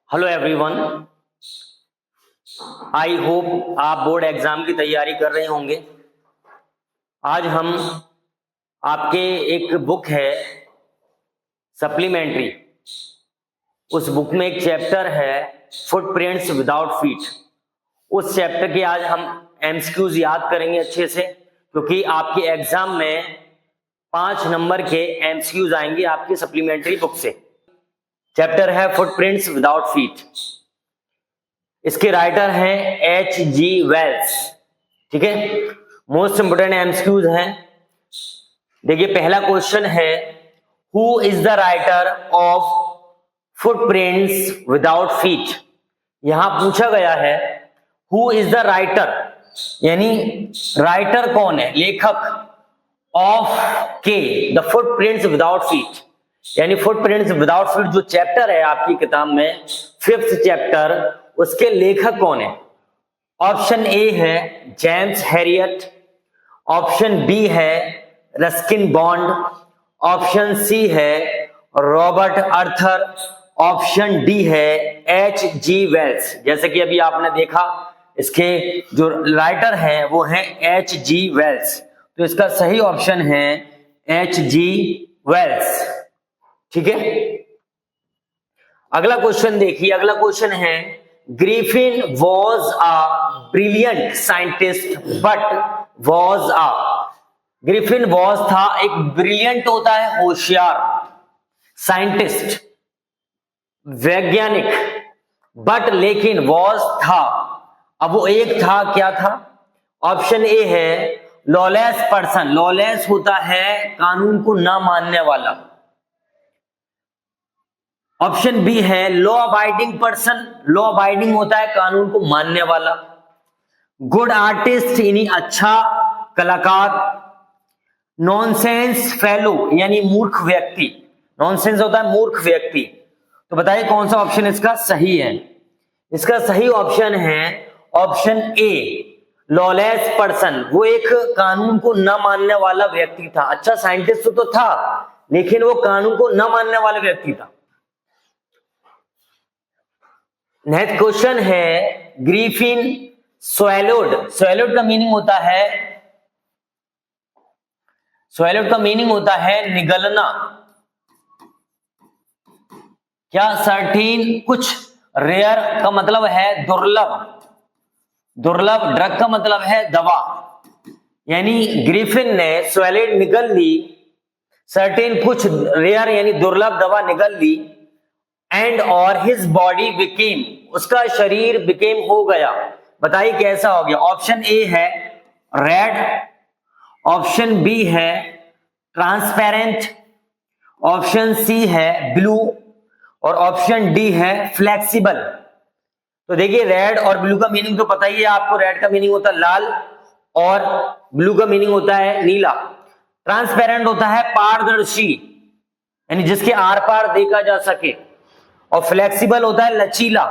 Hello everyone, I hope आप board exam की तैयारी कर रहे होंगे। आज हम आपके एक बुक है सप्लीमेंट्री, उस बुक में एक चैप्टर है फुटप्रिंट्स विदाउट फीट। उस चैप्टर के आज हम एमसीक्यूज याद करेंगे अच्छे से, क्योंकि आपके एग्जाम में 5 नंबर के एमसीक्यूज आएंगे आपकी सप्लीमेंट्री बुक से। चैप्टर है फुटप्रिंट्स विदाउट फीट। इसके राइटर हैं H.G. वेल्स। ठीक है, मोस्ट इंपोर्टेंट एमसीक्यूज हैं। देखिए, पहला क्वेश्चन है who is the writer of footprints without feet. यहां पूछा गया है हु इज द राइटर, यानी राइटर कौन है, लेखक ऑफ के द फुटप्रिंट्स विदाउट फीट, यानी फुटप्रिंट्स विदाउट फीट जो चैप्टर है आपकी किताब में 5th चैप्टर, उसके लेखक कौन है। ऑप्शन ए है जेम्स हैरियट, ऑप्शन बी है रस्किन बॉन्ड, ऑप्शन सी है रॉबर्ट अर्थर, ऑप्शन डी है H.G. वेल्स। जैसे कि अभी आपने देखा, इसके जो राइटर हैं वो हैं H.G. वेल्स, तो इसका सही ऑप्शन है H.G. वेल्स। ठीक है, अगला क्वेश्चन देखिए। अगला क्वेश्चन है Griffin was a brilliant scientist but was a. Griffin was था, एक ब्रिलियंट होता है होशियार, साइंटिस्ट वैज्ञानिक, बट लेकिन वॉज था, अब वो एक था, क्या था। ऑप्शन ए है लॉलेस पर्सन, लॉलेस होता है कानून को ना मानने वाला। ऑप्शन बी है law abiding person, law abiding होता है कानून को मानने वाला। गुड आर्टिस्ट यानी अच्छा कलाकार। नॉनसेंस फेलो यानी मूर्ख व्यक्ति, नॉनसेंस होता है मूर्ख व्यक्ति। तो बताइए कौन सा ऑप्शन इसका सही है। इसका सही ऑप्शन है ऑप्शन ए लॉलेस पर्सन। वो एक कानून को न मानने वाला व्यक्ति था। अच्छा साइंटिस्ट तो था, लेकिन वो कानून को न मानने वाला व्यक्ति था। नेक्स्ट क्वेश्चन है ग्रिफिन स्वैलोड। स्वैलोड का मीनिंग होता है, स्वैलोड का मीनिंग होता है निगलना। क्या सर्टीन, कुछ रेयर का मतलब है दुर्लभ, दुर्लभ ड्रग का मतलब है दवा, यानी ग्रिफिन ने स्वैलेड निगल ली, सर्टेन कुछ रेयर यानी दुर्लभ दवा निगल ली, एंड और हिज बॉडी बिकेम, उसका शरीर बिकेम हो गया। बताइए कैसा हो गया। ऑप्शन ए है रेड, ऑप्शन बी है ट्रांसपेरेंट, ऑप्शन सी है ब्लू, और ऑप्शन डी है फ्लेक्सिबल। तो देखिए, रेड और ब्लू का मीनिंग तो पता ही है आपको। रेड का मीनिंग होता है लाल और ब्लू का मीनिंग होता है नीला। ट्रांसपेरेंट होता है पारदर्शी, यानी जिसके आर पार देखा जा सके, और फ्लेक्सिबल होता है लचीला।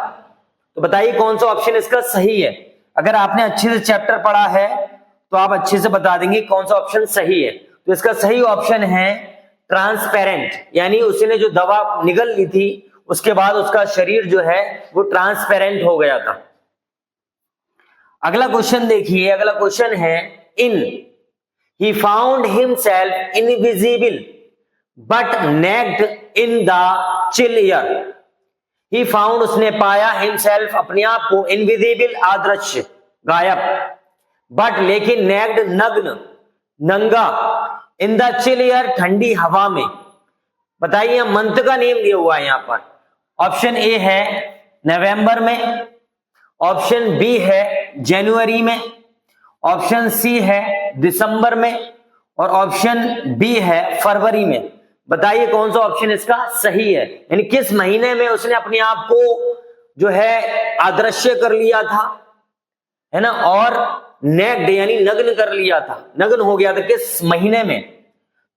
तो बताइए कौन सा ऑप्शन इसका सही है। अगर आपने अच्छे से चैप्टर पढ़ा है तो आप अच्छे से बता देंगे कौन सा ऑप्शन सही है। तो इसका सही ऑप्शन है ट्रांसपेरेंट, यानी उसने जो दवा निगल ली थी उसके बाद उसका शरीर जो है वो ट्रांसपेरेंट हो गया था। अगला क्वेश्चन देखिए। अगला क्वेश्चन है in he found himself invisible but naked in the chill air. He found, उसने पाया, हिमसेल्फ अपने आप को, इनविजिबल अदृश्य गायब, बट लेकिन नेक्ड नग्न नंगा, इन द चिल एयर ठंडी हवा में। बताइए मंथ का नेम दिया हुआ है यहां पर। ऑप्शन ए है नवंबर में, ऑप्शन बी है जनवरी में, ऑप्शन सी है दिसंबर में, और ऑप्शन बी है फरवरी में। बताइए कौन सा ऑप्शन इसका सही है, यानी किस महीने में उसने अपने आप को जो है अदृश्य कर लिया था, है ना, और नेक्ड यानी नग्न कर लिया था, नग्न हो गया था, किस महीने में।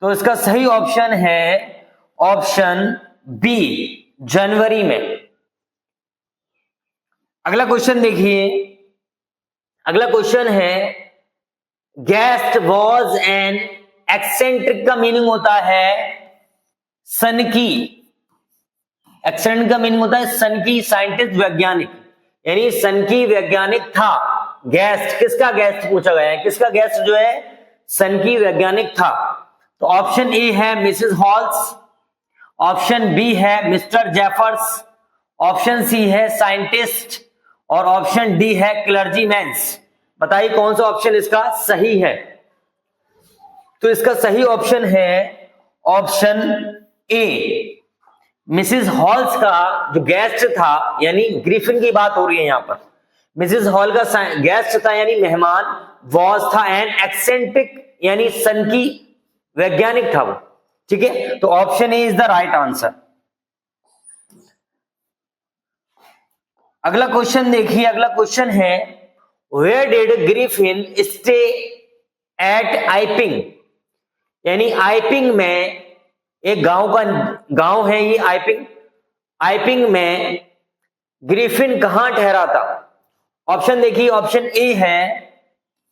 तो इसका सही ऑप्शन है ऑप्शन बी जनवरी में। अगला क्वेश्चन देखिए। अगला क्वेश्चन है गेस्ट वॉज एन एक्सेंट्रिक का मीनिंग होता है सनकी, एक्सीडेंट का मीनिंग होता है सन की साइंटिस्ट वैज्ञानिक, यानी सन की वैज्ञानिक था। गेस्ट, किसका गेस्ट पूछा गया है, किसका गेस्ट जो है सन की वैज्ञानिक था। तो ऑप्शन ए है मिसेस हॉल्स, ऑप्शन बी है मिस्टर जेफर्स, ऑप्शन सी है साइंटिस्ट और ऑप्शन डी है क्लर्जीमैन्स। बताइए कौन सा ऑप्शन इसका सही है। तो इसका सही ऑप्शन है ऑप्शन ए। मिसेस हॉल्स का जो गेस्ट था, यानी ग्रिफिन की बात हो रही है यहां पर, मिसेस हॉल का गेस्ट था यानी मेहमान, वॉज था एन एक्सेंट्रिक यानी सन की वैज्ञानिक था वो। ठीक है, तो option A is the right answer. अगला क्वेश्चन देखिए, अगला क्वेश्चन है where did Griffin stay at Iping, यानी आइपिंग में एक गांव है ये आइपिंग, आइपिंग में ग्रिफिन कहां ठहरा था। ऑप्शन देखिए, ऑप्शन ए है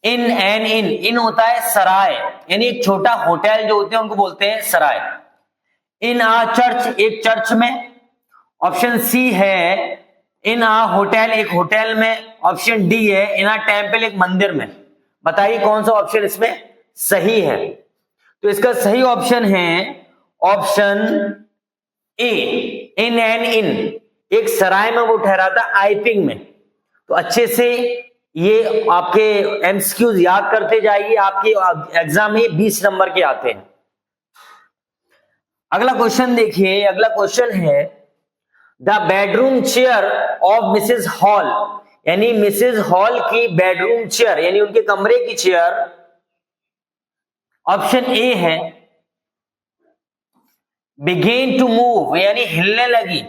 इन एन इन होता है सराय, यानी एक छोटा होटल जो होते हैं उनको बोलते हैं सराय। इन आ चर्च, एक चर्च में। ऑप्शन सी है इन आ होटल, एक होटल में। ऑप्शन डी है इन आ टेम्पल, एक मंदिर में। बताइए कौन सा ऑप्शन इसमें सही है। तो इसका सही ऑप्शन है ऑप्शन ए, इन एन इन, एक सराय में वो ठहरा था आइपिंग में। तो अच्छे से ये आपके एमसीक्यूज याद करते जाइए, आपके एग्जाम में 20 नंबर के आते हैं। अगला क्वेश्चन देखिए, अगला क्वेश्चन है the bedroom chair of Mrs hall, यानी मिसेस हॉल की बेडरूम चेयर यानी उनके कमरे की चेयर। ऑप्शन ए है बिगेन टू मूव, यानी हिलने लगी,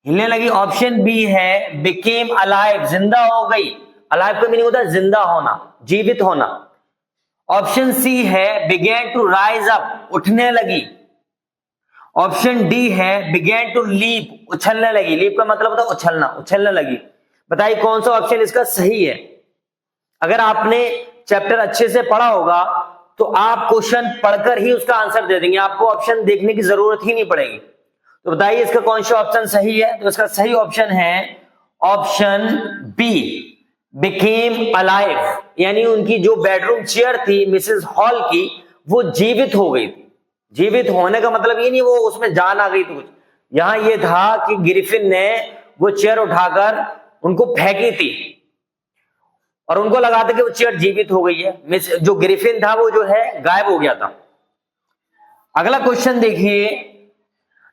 हिलने लगी। ऑप्शन बी है बिकेम अलाइव, जिंदा हो गई। अलाइव का मीनिंग होता है जिंदा होना, जीवित होना। ऑप्शन सी है बिगेन टू राइज अप, उठने लगी। ऑप्शन डी है बिगेन टू लीप, उछलने लगी। लीप का मतलब होता है उछलना, उछलने लगी। बताइए कौन सा ऑप्शन इसका सही है। अगर आपने चैप्टर अच्छे से पढ़ा होगा तो आप क्वेश्चन पढ़कर ही उसका आंसर दे देंगे, आपको ऑप्शन देखने की जरूरत ही नहीं पड़ेगी। तो बताइए इसका कौन सा ऑप्शन सही है। तो इसका सही ऑप्शन है ऑप्शन बी, बिकेम अलाइव, यानी उनकी जो बेडरूम चेयर थी मिसेस हॉल की वो जीवित हो गई थी। जीवित होने का मतलब ये नहीं वो उसमें जान आ गई थी कुछ, यहां ये था कि ग्रिफिन ने वो चेयर उठाकर उनको फेंकी थी और उनको लगा था कि वो चेयर जीवित हो गई है। जो ग्रिफिन था वो जो है गायब हो गया था। अगला क्वेश्चन देखिए,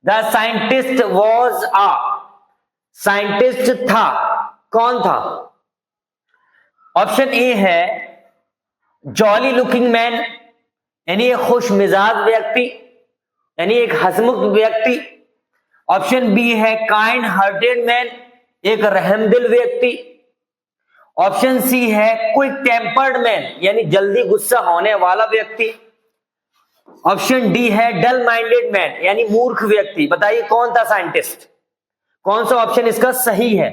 the scientist was a, scientist था, कौन था। ऑप्शन ए है जॉली लुकिंग मैन, यानी एक खुश मिजाज व्यक्ति, यानी एक हंसमुख व्यक्ति। ऑप्शन बी है काइंड हार्टेड मैन, एक रहमदिल व्यक्ति। ऑप्शन सी है क्विक टेम्पर्ड मैन, यानी जल्दी गुस्सा होने वाला व्यक्ति। ऑप्शन डी है डल माइंडेड मैन, यानी मूर्ख व्यक्ति। बताइए कौन था साइंटिस्ट, कौन सा ऑप्शन इसका सही है।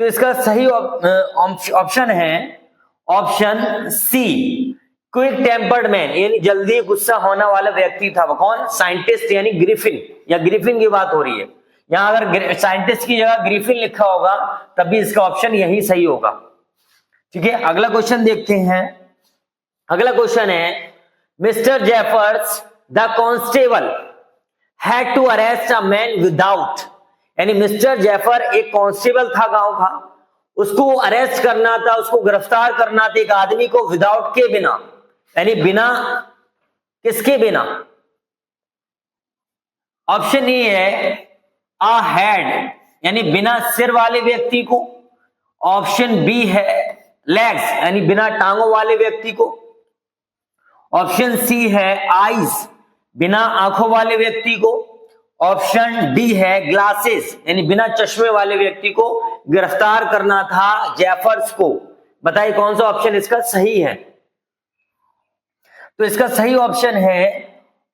तो इसका सही ऑप्शन है option C, quick tempered man, यानी जल्दी गुस्सा होने वाला व्यक्ति था वो। कौन, साइंटिस्ट, यानी ग्रिफिन, या ग्रिफिन की बात हो रही है। यहां अगर साइंटिस्ट की जगह ग्रिफिन लिखा होगा तब भी इसका ऑप्शन यही सही होगा। ठीक है, अगला क्वेश्चन देखते हैं। अगला क्वेश्चन है mister Jeffers the constable had to arrest a man without, यानी मिस्टर जेफर एक कांस्टेबल था गांव का, उसको अरेस्ट करना था, उसको गिरफ्तार करना था एक आदमी को विदाउट के बिना, यानी बिना, किसके बिना। ऑप्शन ए है अ हेड, यानी बिना सिर वाले व्यक्ति को। ऑप्शन बी है लेग्स, यानी बिना टांगों वाले व्यक्ति को। ऑप्शन सी है आईज, बिना आंखों वाले व्यक्ति को। ऑप्शन डी है ग्लासेस, यानी बिना चश्मे वाले व्यक्ति को गिरफ्तार करना था जेफर्स को। बताइए कौन सा ऑप्शन इसका सही है। तो इसका सही ऑप्शन है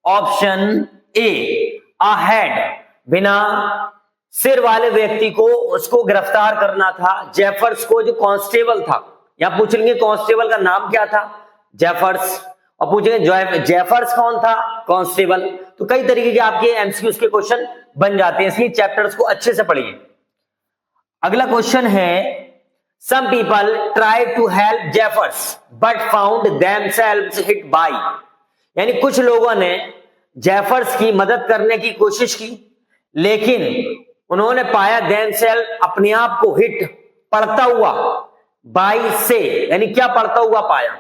ऑप्शन ए, अ हेड, बिना सिर वाले व्यक्ति को उसको गिरफ्तार करना था जेफर्स को, जो कांस्टेबल था। यहां पूछ लेंगे कांस्टेबल का नाम क्या था, जेफर्स, और पूछेंगे जेफर्स कौन था, कांस्टेबल। तो कई तरीके के आपके एमसीक्यूज के क्वेश्चन बन जाते हैं, इसलिए चैप्टर्स को अच्छे से पढ़िए। अगला क्वेश्चन है, some people try to help Jeffers but found themselves hit by, यानी कुछ लोगों ने जेफर्स की मदद करने की कोशिश की, लेकिन उन्होंने पाया देमसेल्व अपने आप को हिट पड़ता हुआ, बाय से यानी क्या पड़ता हुआ पाया।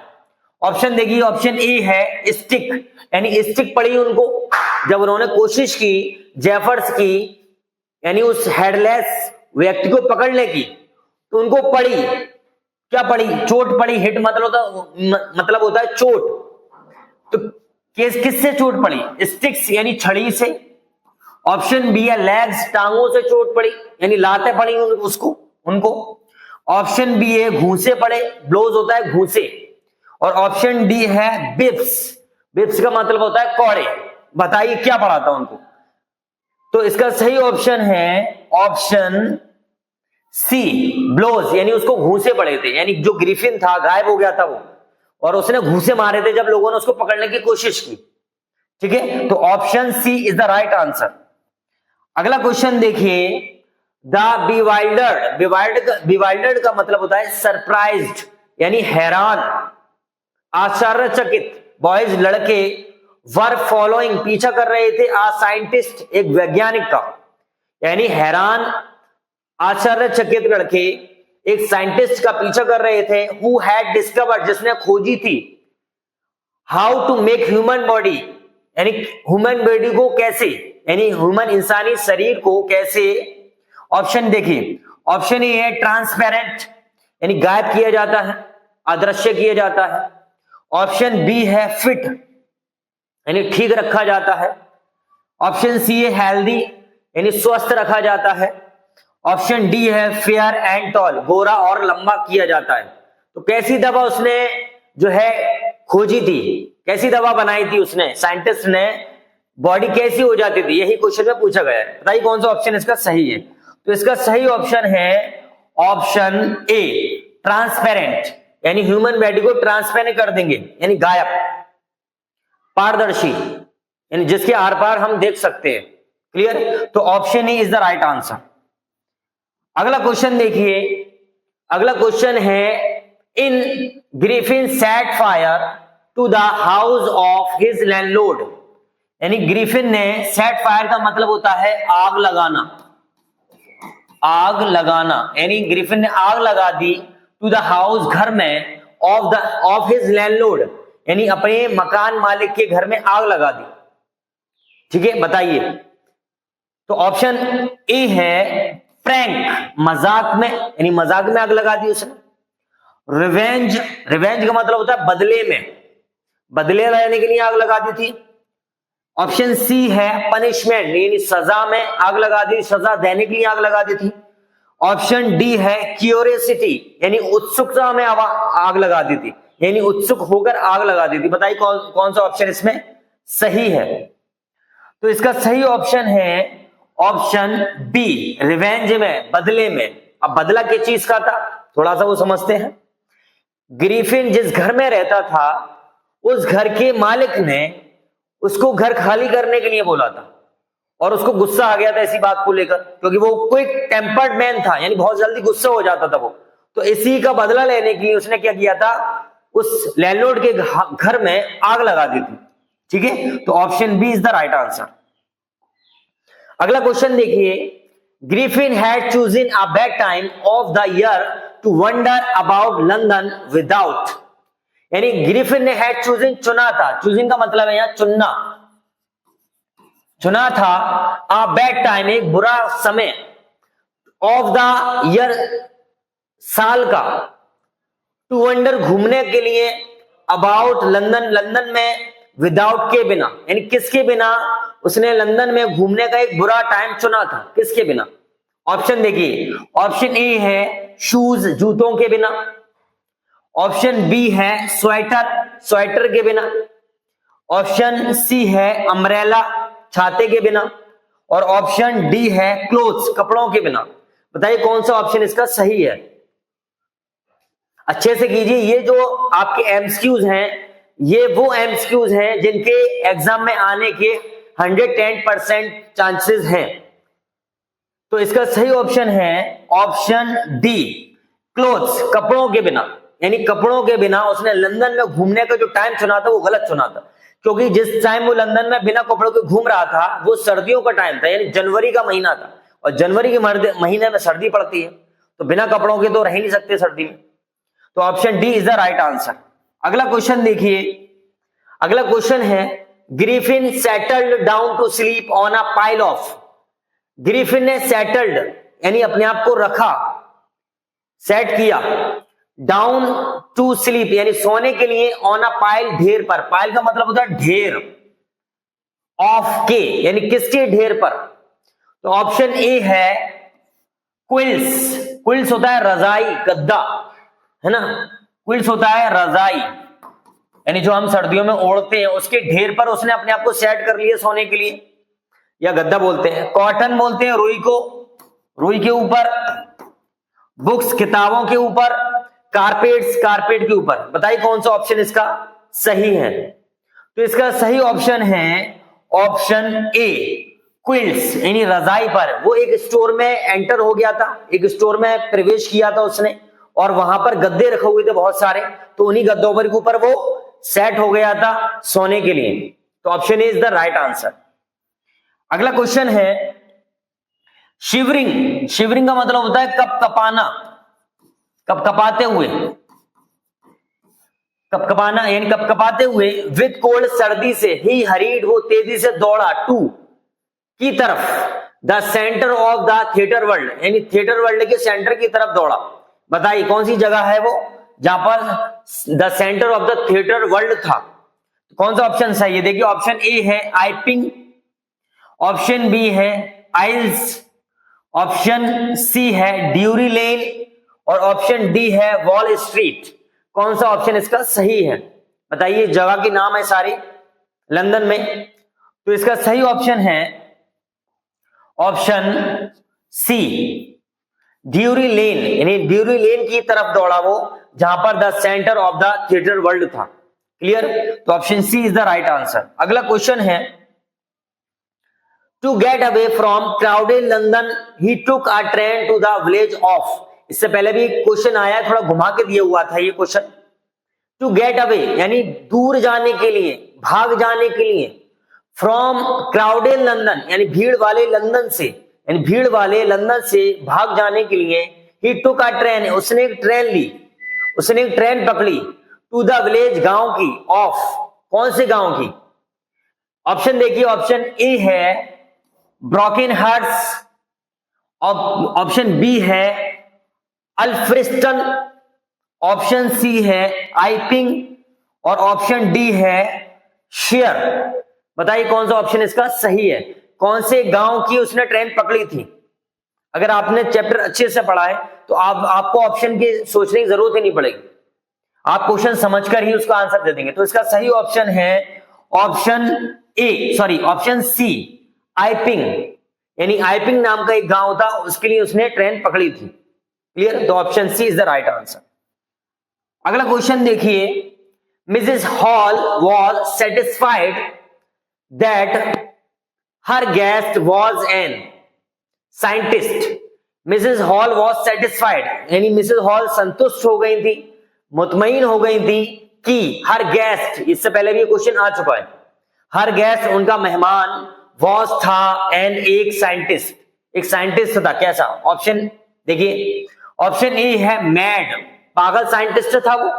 ऑप्शन देखिए, ऑप्शन ए है स्टिक, यानी स्टिक पड़ी उनको जब उन्होंने कोशिश की जेफर्स की यानी उस हेडलेस व्यक्ति को पकड़ने की, तो उनको पड़ी, क्या पड़ी, चोट पड़ी। हिट मतलब होता है चोट। तो किससे चोट पड़ी, स्टिक्स यानी छड़ी से। ऑप्शन बी है लेग्स, टांगों से चोट पड़ी यानी लातें पड़ी उनको। ऑप्शन बी है घूंसे पड़े, ब्लोज होता है घूंसे। और ऑप्शन डी है बिप्स, बिप्स का मतलब होता है कौड़े। बताइए क्या पड़ा था उनको। तो इसका सही ऑप्शन है ऑप्शन सी, ब्लोज, यानी उसको घूंसे पड़े थे, यानी जो ग्रिफिन था गायब हो गया था वो, और उसने घूंसे मारे थे जब लोगों ने उसको पकड़ने की कोशिश की। ठीक है, तो option C is the right answer. अगला क्वेश्चन देखिए, द बिवाइल्डर्ड का मतलब होता है सरप्राइज्ड, यानी हैरान, आश्चर्यचकित बॉयज लड़के वर फॉलोइंग पीछा कर रहे थे आ साइंटिस्ट एक वैज्ञानिक का, यानी हैरान आश्चर्यचकित लड़के एक साइंटिस्ट का पीछा कर रहे थे, हु हैड डिस्कवर्ड, जिसने खोजी थी, how to make human body, यानी ह्यूमन बॉडी को कैसे, यानी ह्यूमन इंसानी शरीर को कैसे। ऑप्शन देखिए, ऑप्शन ए है ट्रांसपेरेंट, यानी गायब किया जाता है, अदृश्य किया जाता है। ऑप्शन बी है फिट, यानी ठीक रखा जाता है। ऑप्शन सी है हेल्दी, यानी स्वस्थ रखा जाता है। ऑप्शन डी है फेयर एंड टॉल, गोरा और लंबा किया जाता है। तो कैसी दवा उसने जो है खोजी थी, कैसी दवा बनाई थी उसने, साइंटिस्ट ने, बॉडी कैसी हो जाती थी, यही क्वेश्चन में पूछा गया है। बताइए कौन सा ऑप्शन इसका सही है। तो इसका सही ऑप्शन है ऑप्शन ए, ट्रांसपेरेंट, यानी ह्यूमन बॉडी को ट्रांसपेरेंट कर देंगे, यानी गायब, पारदर्शी, यानी जिसके आर पार हम देख सकते हैं। क्लियर, तो option A is the right answer. अगला क्वेश्चन देखिए, अगला क्वेश्चन है, in Griffin set fire to the house of his landlord, यानी ग्रिफिन ने, सेट फायर का मतलब होता है आग लगाना, आग लगाना, यानी ग्रिफिन ने आग लगा दी टू द हाउस, घर में, ऑफ हिज लैंडलॉर्ड, यानी अपने मकान मालिक के घर में आग लगा दी। ठीक है, बताइए। तो ऑप्शन ए है प्रैंक, मजाक में, यानी मजाक में आग लगा दी उसने। रिवेंज, रिवेंज का मतलब होता है बदले में, बदले लेने के लिए आग लगा दी थी। ऑप्शन सी है पनिशमेंट, यानी सजा में आग लगा दी, सजा देने के लिए आग लगा दी थी। ऑप्शन डी है क्यूरियोसिटी, यानी उत्सुकता में आग लगा दी थी, यानी उत्सुक होकर आग लगा दी थी। बताइए कौन सा ऑप्शन इसमें सही है। तो इसका सही ऑप्शन है ऑप्शन बी, रिवेंज में, बदले में। अब बदला किस चीज का था, थोड़ा सा वो समझते हैं। ग्रिफिन जिस घर में रहता था, उस घर के मालिक ने उसको घर खाली करने के लिए बोला था, और उसको गुस्सा आ गया था इसी बात को लेकर, क्योंकि वो क्विक टेम्पर्ड मैन था, यानी बहुत जल्दी गुस्सा हो जाता था वो। तो इसी का बदला लेने के लिए उसने क्या किया था, उस लैंडलॉर्ड के घर में आग लगा दी थी। ठीक है, तो option B is the right answer. अगला क्वेश्चन देखिए, Griffin had chosen a bad time of the year to wander about London without, यानी ग्रिफिन ने हैड चूजन, चुना था, चूजन का मतलब है यहां चुनना, चुना था, अ बैड टाइम, एक बुरा समय, ऑफ द ईयर, साल का, टू वंडर, घूमने के लिए, अबाउट लंदन, लंदन में, विदाउट के बिना, यानी किसके बिना उसने लंदन में घूमने का एक बुरा टाइम चुना था, किसके बिना। ऑप्शन देखिए, ऑप्शन ए है शूज, जूतों के बिना। ऑप्शन बी है स्वेटर, स्वेटर के बिना। ऑप्शन सी है अम्ब्रेला, छाते के बिना। और ऑप्शन डी है क्लोथ्स, कपड़ों के बिना। बताइए कौन सा ऑप्शन इसका सही है। अच्छे से कीजिए, ये जो आपके एमसीक्यूज हैं, ये वो एमसीक्यूज हैं जिनके एग्जाम में आने के 110% चांसेस हैं। तो इसका सही ऑप्शन है ऑप्शन डी, क्लोथ्स, कपड़ों के बिना। यानी कपड़ों के बिना उसने लंदन में घूमने का जो टाइम चुना था वो गलत चुना था, क्योंकि जिस टाइम वो लंदन में बिना कपड़ों के घूम रहा था वो सर्दियों का टाइम था, यानी जनवरी का महीना था, और जनवरी के महीने में सर्दी पड़ती है, तो बिना कपड़ों के तो रह ही नहीं सकते सर्दी में। तो option D is the right answer. अगला क्वेश्चन देखिए, अगला क्वेश्चन है Griffin settled down to sleep on a pile of. Griffin ने सेटल्ड यानी अपने आप को रखा, सेट किया, डाउन टू स्लीप यानी सोने के लिए, ऑन अ पाइल ढेर पर। पाइल का मतलब होता है ढेर, ऑफ के यानी किसके ढेर पर। तो ऑप्शन ए है क्विल्स। क्विल्स होता है रजाई, गद्दा, है ना। क्विल्स होता है रजाई, यानी जो हम सर्दियों में ओढ़ते हैं उसके ढेर पर उसने अपने आप को सेट कर लिया सोने के लिए, या गद्दा बोलते हैं। कॉटन बोलते हैं रुई को, रुई के ऊपर। बुक्स, किताबों के ऊपर। कारपेट्स, कारपेट के ऊपर। बताइए कौन सा ऑप्शन इसका सही है। तो इसका सही ऑप्शन है ऑप्शन ए, क्विल्स यानी रजाई पर। वो एक स्टोर में एंटर हो गया था, एक स्टोर में प्रवेश किया था उसने, और वहां पर गद्दे रखे हुए थे बहुत सारे, तो उन्हीं गद्दों पर के ऊपर वो सेट हो गया था सोने के लिए। तो option A is the right answer. अगला क्वेश्चन है शिवरिंग। शिवरिंग का मतलब होता है कपकपाना, कपकपाते हुए, कपकपाना यानी कपकपाते हुए। विद कोल्ड सर्दी से, ही हरीड वो तेजी से दौड़ा, टू की तरफ, the centre of the theatre world यानी थिएटर वर्ल्ड के सेंटर की तरफ दौड़ा। बताइए कौन सी जगह है वो जहां पर the centre of the theatre world था। कौन सा ऑप्शन सही है? देखिए ऑप्शन ए है आइपिंग, ऑप्शन बी है आइल्स, ऑप्शन सी है ड्यूरी लेन, और ऑप्शन डी है वॉल स्ट्रीट। कौन सा ऑप्शन इसका सही है? बताइए, जगह के नाम है सारे लंदन में। तो इसका सही ऑप्शन है ऑप्शन सी, ड्यूरी लेन यानी ड्यूरी लेन की तरफ दौड़ा वो, जहां पर the centre of the theatre world था। क्लियर? तो option C is the right answer. अगला क्वेश्चन है to get away from crowded London he took a train to the village of. इससे पहले भी क्वेश्चन आया है, थोड़ा घुमा के दिया हुआ था ये क्वेश्चन। टू गेट अवे यानी दूर जाने के लिए, भाग जाने के लिए। फ्रॉम क्राउडेड लंदन यानी भीड़ वाले लंदन से, यानी भीड़ वाले लंदन से भाग जाने के लिए। ही टुक अ ट्रेन, उसने एक ट्रेन ली, उसने एक ट्रेन पकड़ी। टू द विलेज, गांव की, ऑफ, कौन से गांव की? ऑप्शन देखिए, ऑप्शन ए है ब्रोकेनहर्स्ट, ऑप्शन बी है अल्फ्रिस्टन, ऑप्शन सी है आइपिंग, और ऑप्शन डी है शेयर। बताइए कौन सा ऑप्शन इसका सही है? कौन से गांव की उसने ट्रेन पकड़ी थी? अगर आपने चैप्टर अच्छे से पढ़ा है तो आपको ऑप्शन की सोचने की जरूरत ही नहीं पड़ेगी, आप क्वेश्चन समझकर ही उसका आंसर दे देंगे। तो इसका सही ऑप्शन है option A, sorry option C, Iping यानी आइपिंग नाम का एक गांव था, उसके लिए उसने ट्रेन पकड़ी थी। क्लियर? तो option C is the right answer. अगला क्वेश्चन देखिए, Mrs Hall was satisfied that her guest was an scientist. Mrs Hall was satisfied यानी मिसेस हॉल संतुष्ट हो गई थी, मुतमईन हो गई थी कि हर गेस्ट, इससे पहले भी क्वेश्चन आ चुका है, हर गेस्ट उनका मेहमान, वॉज था एंड एक साइंटिस्ट, एक साइंटिस्ट था। कैसा? ऑप्शन देखिए, ऑप्शन ए है मैड, पागल साइंटिस्ट था वो।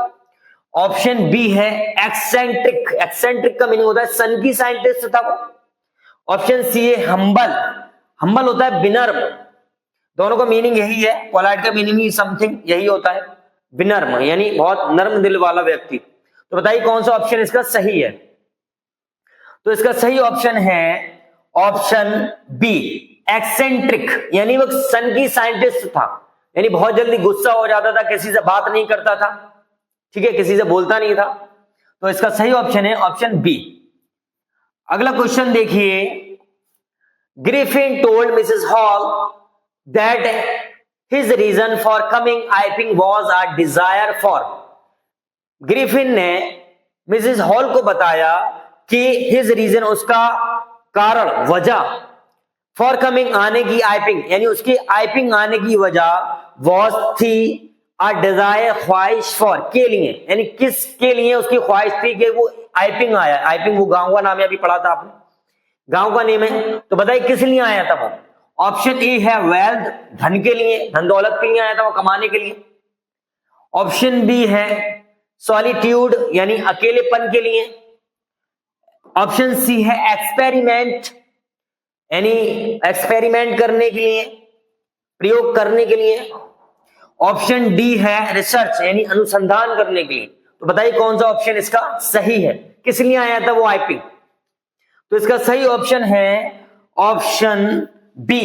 ऑप्शन बी है एक्सेंट्रिक, एक्सेंट्रिक का मीनिंग होता है सन की साइंटिस्ट था वो। ऑप्शन सी है हम्बल, हम्बल होता है विनम्र, दोनों का मीनिंग यही है, पोलाइट का मीनिंग ही समथिंग यही होता है, विनम्र यानी बहुत नर्म दिल वाला व्यक्ति। तो बताइए कौन सा ऑप्शन इसका सही है? तो इसका सही ऑप्शन है ऑप्शन बी, एक्सेंट्रिक यानी वो सन की साइंटिस्ट था, यानी बहुत जल्दी गुस्सा हो जाता था, किसी से बात नहीं करता था, ठीक है, किसी से बोलता नहीं था। तो इसका सही ऑप्शन है ऑप्शन बी। अगला क्वेश्चन देखिए, Griffin told Mrs Hall that his reason for coming Iping was a desire for. Griffin ने मिसेस हॉल को बताया कि हिज रीजन, उसका कारण, वजह, फॉर कमिंग आने की, आइपिंग यानी उसकी आइपिंग आने की वजह, वॉज थी, अ डिजायर ख्वाहिश, फॉर के लिए, यानी किसके लिए उसकी ख्वाहिश थी कि वो आइपिंग आया। आइपिंग वो गांव का नाम है, अभी पढ़ा था आपने, गांव का नेम है। तो बताइए किस लिए आया था वो। ऑप्शन ए है वेल्थ, धन के लिए, धन दौलत के लिए आया था वो, कमाने के लिए। ऑप्शन बी है सॉलिट्यूड यानी अकेलेपन के लिए। ऑप्शन सी है एक्सपेरिमेंट यानी एक्सपेरिमेंट करने के लिए, प्रयोग करने के लिए। ऑप्शन डी है रिसर्च यानी अनुसंधान करने के लिए। तो बताइए कौन सा ऑप्शन इसका सही है, किस लिए आया था वो आईपिंग। तो इसका सही ऑप्शन है ऑप्शन बी,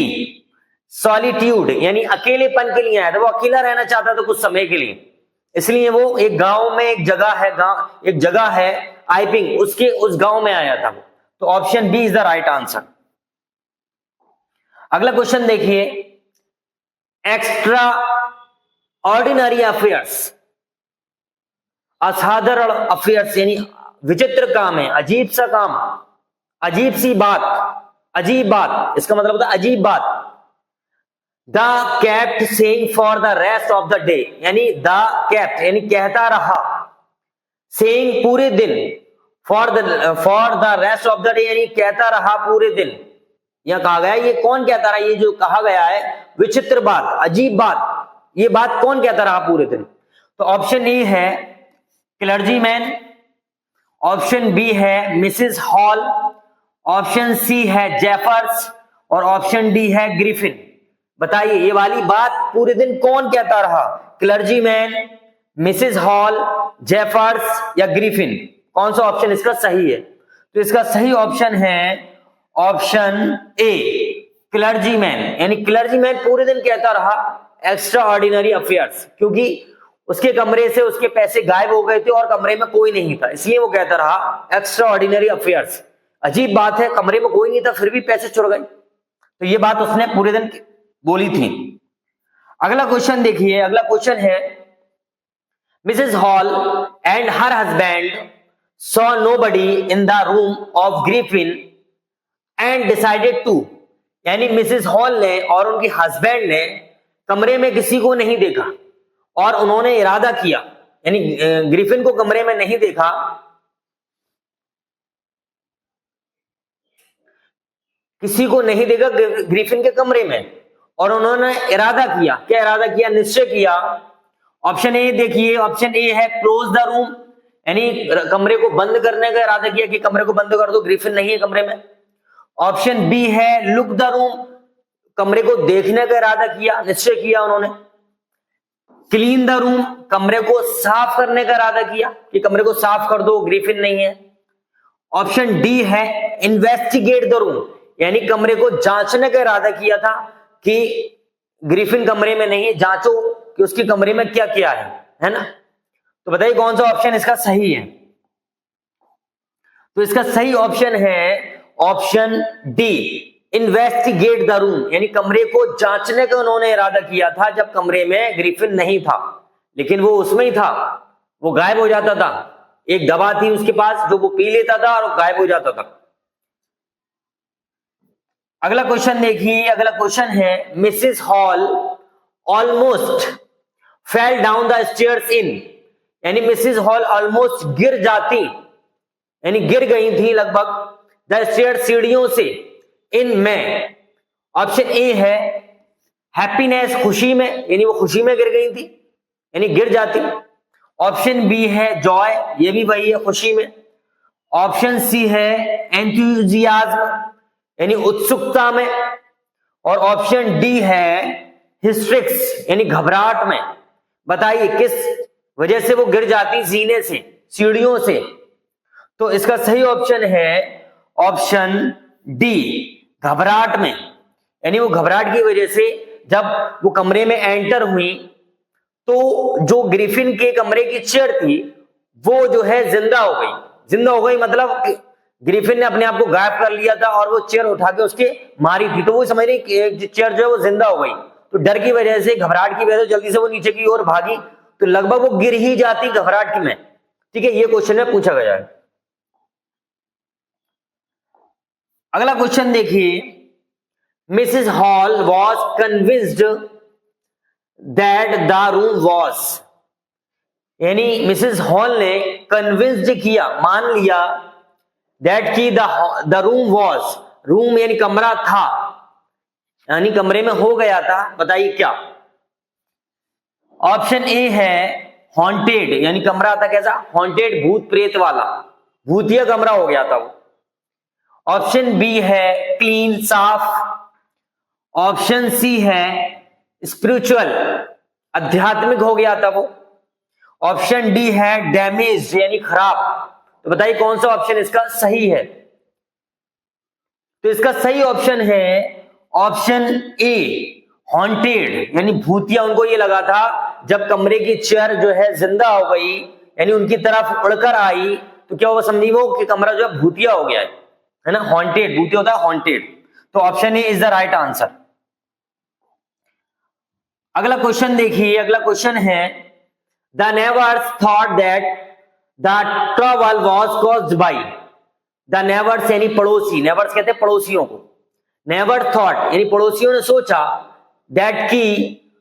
सॉलिट्यूड यानी अकेलेपन के लिए आया था। वो अकेला रहना चाहता था कुछ समय के लिए, इसलिए वो एक गांव में, एक जगह है आइपिंग, उसके उस गांव में आया था वो। तो option B is the right answer. अगला क्वेश्चन देखिए, एक्स्ट्रा ऑर्डिनरी अफेयर्स, असाधारण अफेयर्स यानी विचित्र काम है, अजीब सा काम, अजीब सी बात, अजीब बात, इसका मतलब होता है अजीब बात। The kept saying for the rest of the day, यानी द केप्ट यानी कहता रहा, सेइंग पूरे दिन, for the rest of the day यानी कहता रहा पूरे दिन। यहां कहा गया ये कौन कहता रहा, ये जो कहा गया है विचित्र बात, अजीब बात, ये बात कौन कहता रहा पूरे दिन। तो ऑप्शन ए है क्लर्जीमैन, ऑप्शन बी है मिसेस हॉल, ऑप्शन सी है जेफर्स और ऑप्शन डी है ग्रिफिन। बताइए ये वाली बात पूरे दिन कौन कहता रहा, क्लर्जीमैन, मिसेस हॉल, जेफर्स या ग्रिफिन। कौन सा ऑप्शन इसका सही है। तो इसका सही ऑप्शन है ऑप्शन ए, क्लर्जीमैन, यानी क्लर्जीमैन पूरे दिन कहता रहा एक्स्ट्रा ऑर्डिनरी अफेयर्स, क्योंकि उसके कमरे से उसके पैसे गायब हो गए थे और कमरे में कोई नहीं था, इसलिए वो कहता रहा एक्स्ट्रा ऑर्डिनरी अफेयर्स। अजीब बात है, कमरे में कोई नहीं था फिर भी पैसे चुर गए, तो ये बात उसने पूरे दिन बोली थी। अगला क्वेश्चन देखिए, अगला क्वेश्चन है Mrs Hall and her husband saw nobody in the room of Griffin and decided to, यानी मिसेस हॉल ने और उनके हस्बैंड ने कमरे में किसी को नहीं देखा और उन्होंने इरादा किया, यानी ग्रिफिन को कमरे में नहीं देखा, किसी को नहीं देखा ग्रिफिन के कमरे में, और उन्होंने इरादा किया, क्या इरादा किया, निश्चय किया। ऑप्शन ए देखिए, ऑप्शन ए है क्लोज द रूम, यानी कमरे को बंद करने का इरादा किया कि कमरे को बंद कर दो, ग्रिफिन नहीं है कमरे में। ऑप्शन बी है लुक द रूम, कमरे को देखने का इरादा किया, निश्चय किया उन्होंने। क्लीन द रूम, कमरे को साफ करने का इरादा किया कि कमरे को साफ कर दो, ग्रिफिन नहीं है। ऑप्शन डी है इन्वेस्टिगेट द रूम, यानी कमरे को जांचने का इरादा किया था कि ग्रिफिन कमरे में नहीं है, जांचो कि उसके कमरे में क्या क्या है ना। तो बताइए कौन सा ऑप्शन इसका सही है। तो इसका सही ऑप्शन है option D, investigate the room, यानी कमरे को जांचने का उन्होंने इरादा किया था जब कमरे में ग्रिफिन नहीं था, लेकिन वो उसमें ही था, वो गायब हो जाता था, एक दवा थी उसके पास जो वो पी लेता था और वो गायब हो जाता था। अगला क्वेश्चन देखिए, अगला क्वेश्चन है Mrs Hall almost fell down the stairs in, यानी मिसेस हॉल ऑलमोस्ट गिर जाती, यानी गिर गई थी लगभग, द स्टेयर्स सीढ़ियों से, इन में। ऑप्शन ए है हैप्पीनेस, खुशी में, यानी वो खुशी में गिर गई थी, यानी गिर जाती। ऑप्शन बी है जॉय, ये भी वही है, खुशी में। ऑप्शन सी है एंथुजियाज्म, यानी उत्सुकता में। और ऑप्शन डी है हिस्ट्रिक्स, यानी घबराहट में। बताइए किस वजह से वो गिर जाती जीने से, सीढ़ियों से। तो इसका सही ऑप्शन है ऑप्शन डी, घबराहट में, यानी वो घबराहट की वजह से जब वो कमरे में एंटर हुई तो जो ग्रिफिन के कमरे की चेयर थी वो जो है जिंदा हो गई। जिंदा हो गई मतलब ग्रिफिन ने अपने आप को गायब कर लिया था और वो चेयर उठा के उसके मारी थी, तो वो समझ रही कि चेयर जो है वो जिंदा हो गई। तो डर की वजह से, घबराहट की वजह से जल्दी से वो नीचे की ओर भागी, तो लगभग वो गिर ही जाती घबराहट में। ठीक है, ये क्वेश्चन में पूछा गया है। अगला क्वेश्चन देखिए, Mrs Hall was convinced that the room was, यानी मिसेस हॉल ने कन्विंस्ड किया, मान लिया, दैट की द रूम वॉज, रूम यानी कमरा था, यानी कमरे में हो गया था, बताइए क्या। ऑप्शन ए है हॉन्टेड, यानी कमरा था कैसा, हॉन्टेड, भूत प्रेत वाला, भूतिया कमरा हो गया था वो। ऑप्शन बी है क्लीन, साफ। ऑप्शन सी है स्पिरिचुअल, आध्यात्मिक हो गया था वो। ऑप्शन डी है डैमेज, यानी खराब। तो बताइए कौन सा ऑप्शन इसका सही है। तो इसका सही ऑप्शन है ऑप्शन ए, हॉन्टेड, यानी भूतिया, उनको ये लगा था जब कमरे की चेयर जो है जिंदा हो गई, यानी उनकी तरफ उड़कर आई, तो क्या हुआ, समझी वो कि कमरा जो है भूतिया हो गया है ना, हॉन्टेड, भूतिया होता है हॉन्टेड। तो option A is the right answer. अगला क्वेश्चन देखिए, अगला क्वेश्चन है, the neighbours thought that the trouble was caused by, the neighbours यानी पड़ोसी, नेबर्स कहते हैं पड़ोसियों को, नेबर थॉट यानी पड़ोसियों ने सोचा, दैट की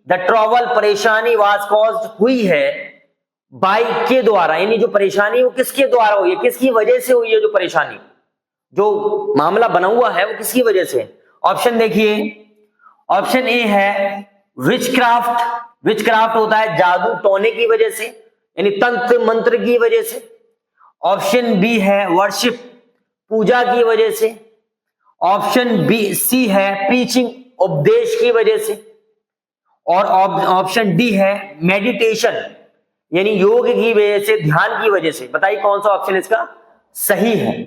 द ट्रबल परेशानी वाज कॉज्ड हुई है, बाय के द्वारा, यानी जो परेशानी वो किसके द्वारा हुई है, किसकी वजह से हुई है, जो परेशानी, जो मामला बना हुआ है वो किसकी वजह से। ऑप्शन देखिए, ऑप्शन ए है विचक्राफ्ट, विचक्राफ्ट होता है जादू टोने की वजह से, यानी तंत्र मंत्र की वजह से। ऑप्शन बी है वर्शिप, पूजा की वजह से। ऑप्शन बी सी है प्रीचिंग, उपदेश की वजह से। और ऑप्शन डी है मेडिटेशन, यानी योग की वजह से, ध्यान की वजह से। बताइए कौन सा ऑप्शन इसका सही है।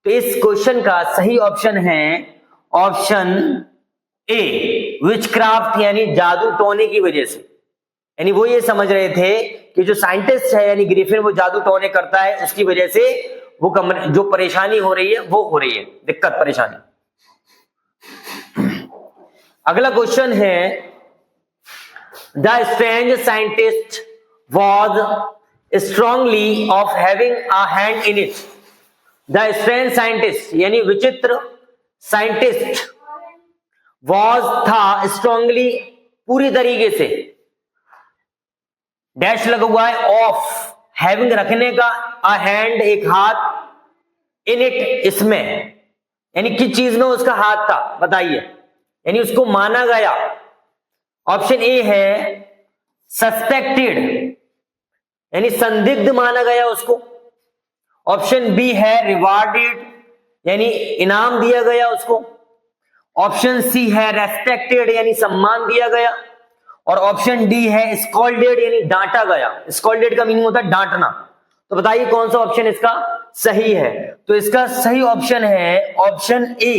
तो इस क्वेश्चन का सही ऑप्शन है ऑप्शन ए, विचक्राफ्ट, यानी जादू टोने की वजह से, यानी वो ये समझ रहे थे कि जो साइंटिस्ट है यानी ग्रिफिन वो जादू टोने करता है, उसकी वजह से वो कमरे जो परेशानी हो रही है वो हो रही है, दिक्कत परेशानी। अगला क्वेश्चन है, the strange scientist was strongly of having a hand in it, the strange scientist यानी विचित्र साइंटिस्ट, वॉज था, स्ट्रांगली पूरी तरीके से, डैश लगा हुआ है, ऑफ हैविंग रखने का, अ हैंड एक हाथ, इन इट इसमें, यानी किस चीज में उसका हाथ था, बताइए, यानी उसको माना गया। ऑप्शन ए है सस्पेक्टेड, यानी संदिग्ध माना गया उसको। ऑप्शन बी है रिवार्डेड, यानी इनाम दिया गया उसको। ऑप्शन सी है रेस्पेक्टेड, यानी सम्मान दिया गया। और ऑप्शन डी है स्कॉल्डेड, यानी डांटा गया। स्कॉल्डेड का मीनिंग होता है डांटना। तो बताइए कौन सा ऑप्शन इसका सही है। तो इसका सही ऑप्शन है ऑप्शन ए,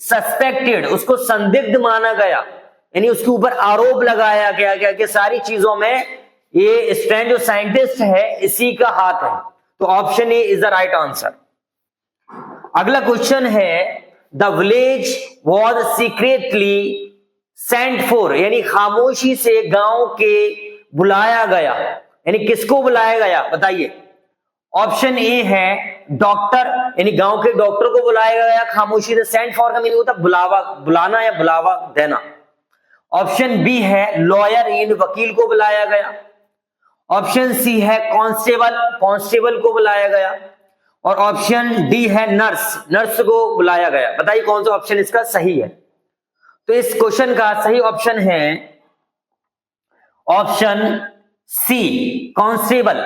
सस्पेक्टेड, उसको संदिग्ध माना गया, यानी उसके ऊपर आरोप लगाया गया कि सारी चीजों में ये स्ट्रेंज जो साइंटिस्ट है इसी का हाथ है। तो option A is the right answer. अगला क्वेश्चन है, the village was secretly sent for, यानी खामोशी से गांव के बुलाया गया, यानी किसको बुलाया गया, बताइए। ऑप्शन ए है डॉक्टर, यानी गांव के डॉक्टर को बुलाया गया खामोशी से। सेंट फॉर का मीनिंग होता है बुलावा, बुलाना या बुलावा देना। ऑप्शन बी है लॉयर, यानी वकील को बुलाया गया। ऑप्शन सी है कांस्टेबल, कांस्टेबल को बुलाया गया। और ऑप्शन डी है नर्स, नर्स को बुलाया गया। बताइए कौन सा ऑप्शन इसका सही है। तो इस क्वेश्चन का सही ऑप्शन है ऑप्शन सी, कांस्टेबल,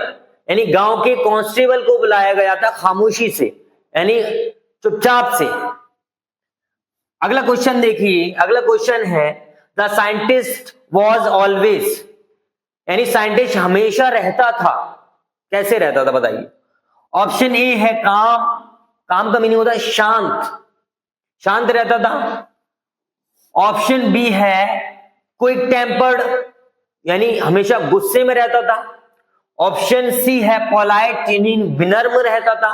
यानी गांव के कांस्टेबल को बुलाया गया था खामोशी से, यानी चुपचाप से। अगला क्वेश्चन देखिए, अगला क्वेश्चन है, द साइंटिस्ट वॉज ऑलवेज, यानी साइंटिस्ट हमेशा रहता था, कैसे रहता था बताइए। ऑप्शन ए है काम, काम का मीनिंग होता है शांत, शांत रहता था। ऑप्शन बी है क्विक टेम्पर्ड, यानी हमेशा गुस्से में रहता था। ऑप्शन सी है पोलाइट, यानी विनम्र रहता था।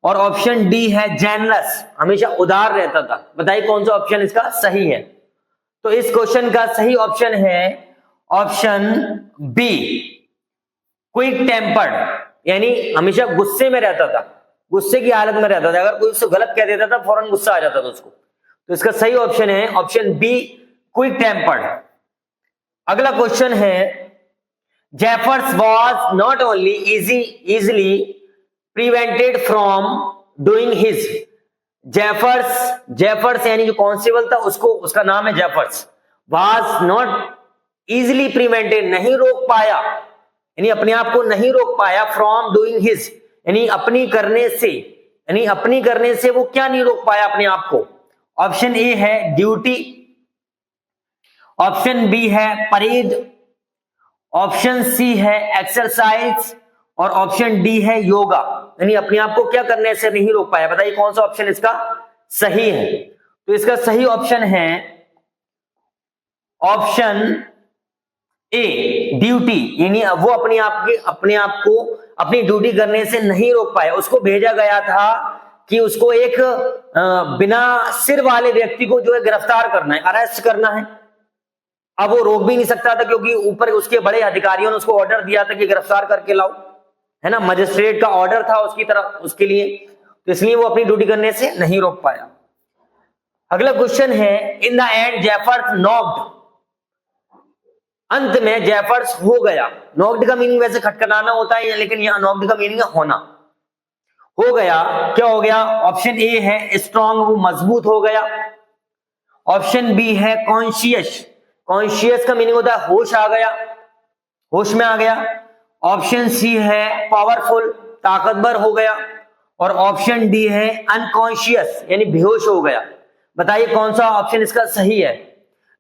और ऑप्शन डी है जेनरस, हमेशा उदार रहता था। बताइए कौन सा ऑप्शन इसका सही है। तो इस क्वेश्चन का सही ऑप्शन है ऑप्शन बी, क्विक टेम्पर्ड, यानी हमेशा गुस्से में रहता था। गुस्से की हालत में रहता था, अगर कोई उससे गलत कह देता था फौरन गुस्सा आ जाता था उसको। तो इसका सही ऑप्शन है ऑप्शन बी, क्विक टेम्पर्ड। अगला क्वेश्चन है, Jeffers was not only easily prevented from doing his. Jeffers यानी जो कॉन्स्टेबल था उसको, उसका नाम है Jeffers, was not easily prevented, नहीं रोक पाया, यानी अपने आप को नहीं रोक पाया, फ्रॉम डूइंग हिज यानी अपनी करने से, यानी अपनी करने से वो क्या नहीं रोक पाया अपने आप को। ऑप्शन ए है ड्यूटी, ऑप्शन बी है परेड, ऑप्शन सी है एक्सरसाइज और ऑप्शन डी है योगा। यानी अपने आप को क्या करने से नहीं रोक पाया, बताइए कौन सा ऑप्शन इसका सही है। तो इसका सही ऑप्शन है ऑप्शन ए, ड्यूटी, यानी वो अपने आप को अपनी ड्यूटी करने से नहीं रोक पाया। उसको भेजा गया था कि उसको एक बिना सिर वाले व्यक्ति को जो है गिरफ्तार करना है, अरेस्ट करना है। अब वो रोक भी नहीं सकता था क्योंकि ऊपर उसके बड़े अधिकारियों ने उसको ऑर्डर दिया था कि गिरफ्तार करके लाओ, है ना, मजिस्ट्रेट का ऑर्डर था उसकी तरफ उसके लिए, तो इसलिए वो अपनी ड्यूटी करने से नहीं रोक पाया। अगला क्वेश्चन है, in the end Jeffers knocked, अंत में जेफर्स हो गया। नॉक्ड का मीनिंग वैसे खटखटाना होता है, लेकिन यहां नॉक्ड का मीनिंग होना, हो गया। क्या हो गया? ऑप्शन ए है स्ट्रॉन्ग, वो मजबूत हो गया। ऑप्शन बी है कॉन्शियस, कॉन्शियस का मीनिंग होता है होश आ गया, होश में आ गया। ऑप्शन सी है पावरफुल, ताकतवर हो गया। और ऑप्शन डी है अनकॉन्शियस, यानी बेहोश हो गया। बताइए कौन सा ऑप्शन इसका सही है।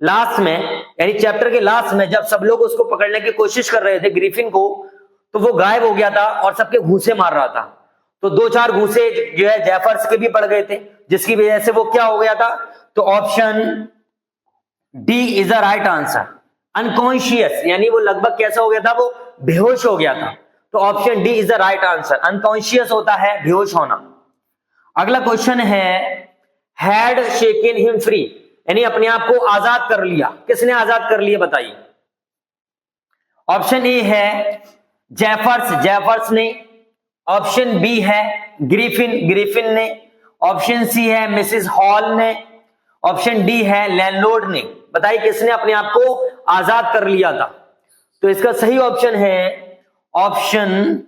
लास्ट में, यानी चैप्टर के लास्ट में, जब सब लोग उसको पकड़ने की कोशिश कर रहे थे ग्रिफिन को, तो वो गायब हो गया था और सबके घूंसे मार रहा था। तो 2-4 घूंसे जो है जेफर्स के भी पड़ गए थे, जिसकी वजह से वो क्या हो गया था। तो option D is the right answer, unconscious, यानी वो लगभग कैसा हो गया था, वो बेहोश हो गया था। तो option D is the right answer, unconscious होता है बेहोश होना। अगला क्वेश्चन है, हैड शेकन हिम फ्री, यानी अपने आप को आजाद कर लिया। किसने आजाद कर लिया बताइए। ऑप्शन ए है जेफर्स ने, ऑप्शन बी है ग्रिफिन ने, ऑप्शन सी है मिसेस हॉल ने, ऑप्शन डी है लैंडलॉर्ड ने। बताइए किसने अपने आप को आजाद कर लिया था। तो इसका सही ऑप्शन है ऑप्शन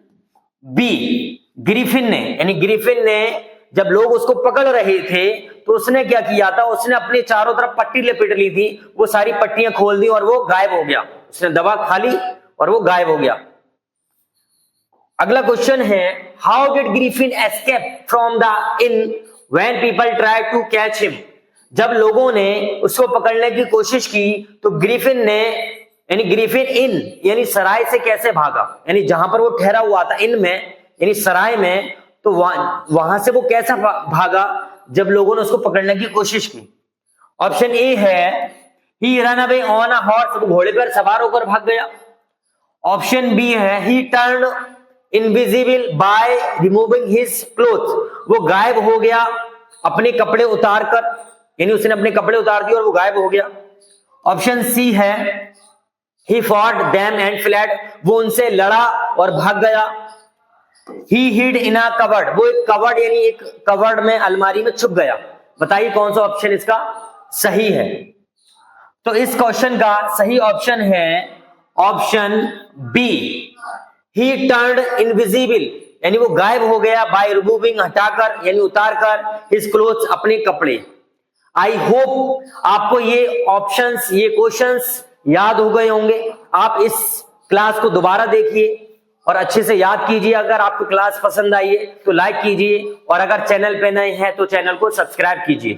बी, ग्रिफिन ने। यानी ग्रिफिन ने जब लोग उसको पकड़ रहे थे तो उसने क्या किया था, उसने अपने चारों तरफ पट्टी लपेट ली थी, वो सारी पट्टियां खोल दी और वो गायब हो गया। उसने दवा खा ली और वो गायब हो गया। अगला क्वेश्चन है, how did Griffin escape from the inn when people try to catch him. जब लोगों ने उसको पकड़ने की कोशिश की तो ग्रिफिन ने, यानी ग्रिफिन इन यानी सराय से कैसे भागा, यानी जहां पर वो ठहरा हुआ था इन में यानी सराय में, तो वहां से वो कैसा भागा जब लोगों ने उसको पकड़ने की कोशिश की। ऑप्शन ए है he ran away on a horse, वो घोड़े पर सवार होकर भाग गया। ऑप्शन बी है ही turn invisible by removing his cloth, वो गायब हो गया अपने कपड़े उतार कर, यानी उसने अपने कपड़े उतार दिए और वो गायब हो गया। ऑप्शन सी है he fought them and fled, वो उनसे लड़ा और भाग गया। ही हिड इन अ कबर्ड, वो एक कबर्ड यानी एक कबर्ड में, अलमारी में छुप गया। बताइए कौन सा ऑप्शन इसका सही है। तो इस क्वेश्चन का सही ऑप्शन है option B, he turned invisible, यानी वो गायब हो गया बाय रिमूविंग, हटाकर यानी उतारकर, हिज क्लोथ्स अपने कपड़े। आई होप आपको ये ऑप्शंस, ये क्वेश्चंस याद हो गए होंगे। आप इस क्लास को दोबारा देखिए और अच्छे से याद कीजिए। अगर आपको क्लास पसंद आई है तो लाइक कीजिए और अगर चैनल पे नए हैं तो चैनल को सब्सक्राइब कीजिए।